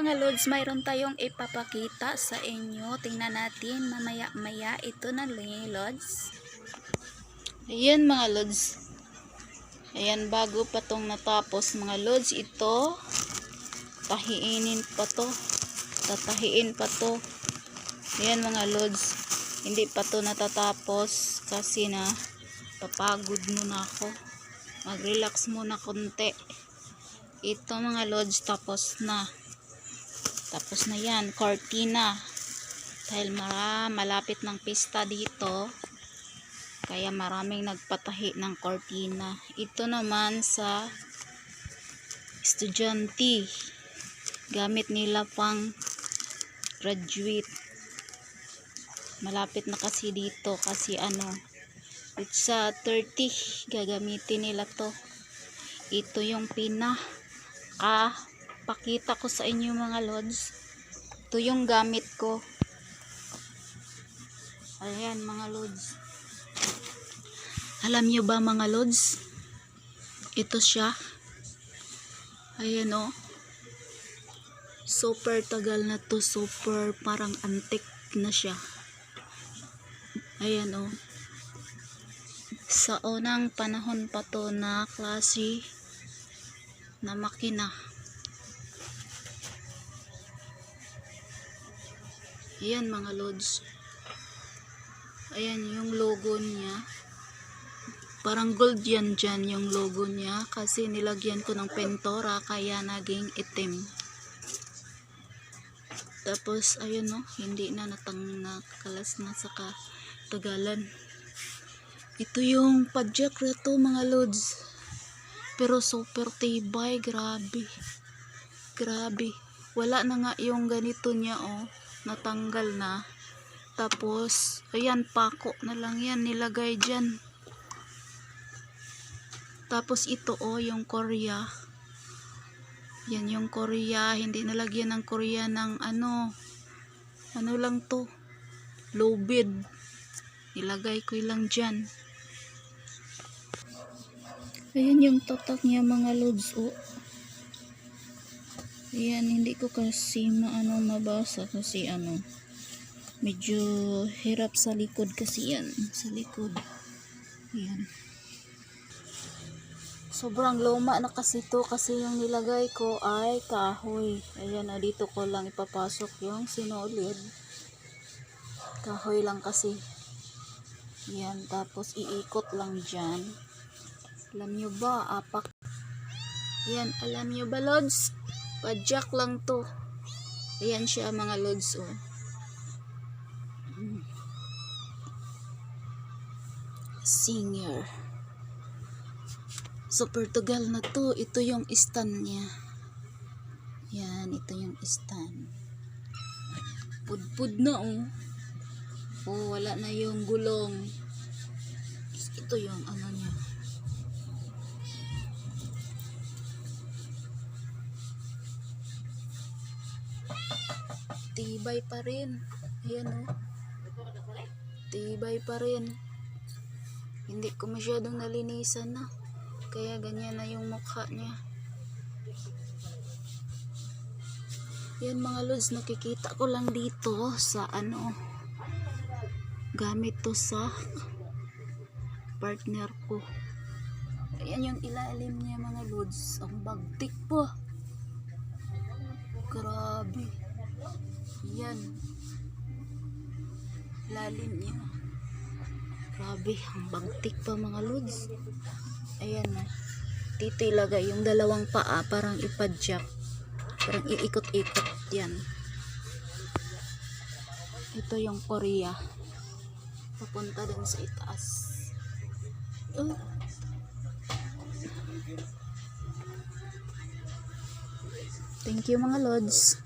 mga lods, mayroon tayong ipapakita sa inyo. Tingnan natin mamaya-maya. Ito na lods. Ayan mga lods. Ayan, bago pa tong natapos mga lods. Ito, tahiinin pa to. Tatahiin pa to. Ayan mga lods. Hindi pa to natatapos kasi na papagod muna ako. Mag-relax muna konti. Ito mga lods, tapos na. Tapos na yan, cortina. Dahil malapit ng pista dito, kaya maraming nagpatahi ng cortina. Ito naman sa estudyante. Gamit nila pang graduate. Malapit na kasi dito kasi it's sa 30 gagamitin nila to. Ito yung pakita ko sa inyo mga lods. Ito yung gamit ko. Ayan mga lods. Alam nyo ba mga lods? Ito siya. Ayan o. Super tagal na to. Super parang antique na siya. Ayan o. Sa unang panahon pa to na klase na makina. Ayan mga lods. Ayan yung logo niya. Parang gold yan dyan yung logo niya. Kasi nilagyan ko ng pentora kaya naging itim. Tapos ayun no. Hindi na nakalas na sa katagalan. Ito yung padjak na to mga lods. Pero super tibay. Grabe. Grabe. Wala na nga yung ganito niya oh. Natanggal na. Tapos ayan, pako na lang yan nilagay dyan. Tapos ito oh, yung Korea. Yan yung Korea. Hindi nalagyan ng Korea ng ano lang to, lobid. Nilagay ko lang dyan. Ayan yung tatak niya mga lods oh. Ayan, hindi ko kasi mabasa kasi medyo hirap sa likod kasi yan. Sa likod. Ayan. Sobrang luma na kasi to kasi yung nilagay ko ay kahoy. Ayan, dito ko lang ipapasok yung sinulid. Kahoy lang kasi. Ayan, tapos iikot lang dyan. Alam nyo ba, apak. Ayan, alam nyo ba lods? Padjak lang to. Ayan siya mga lods oh. Singer. So Portugal na to. Ito yung stand niya. Yan, ito yung stand. Pudpud na oh. Oh, wala na yung gulong. Ito yung niya. Tibay pa rin. Ayan oh. Tibay pa rin. Hindi ko masyadong nalinisan na. Kaya ganyan na yung mukha niya. Yan mga lods, nakikita ko lang dito sa gamit to sa partner ko. Ayan yung ilalim niya mga lods. Ang bagtik po. Grabe. Yan. Lalim niya. Grabe. Ang bagtik pa mga lods. Ayan na. Dito ilagay yung dalawang paa. Parang ipadjak. Parang iikot-ikot. Yan. Ito yung Korea. Papunta dun sa itaas. Oh. Thank you mga lods.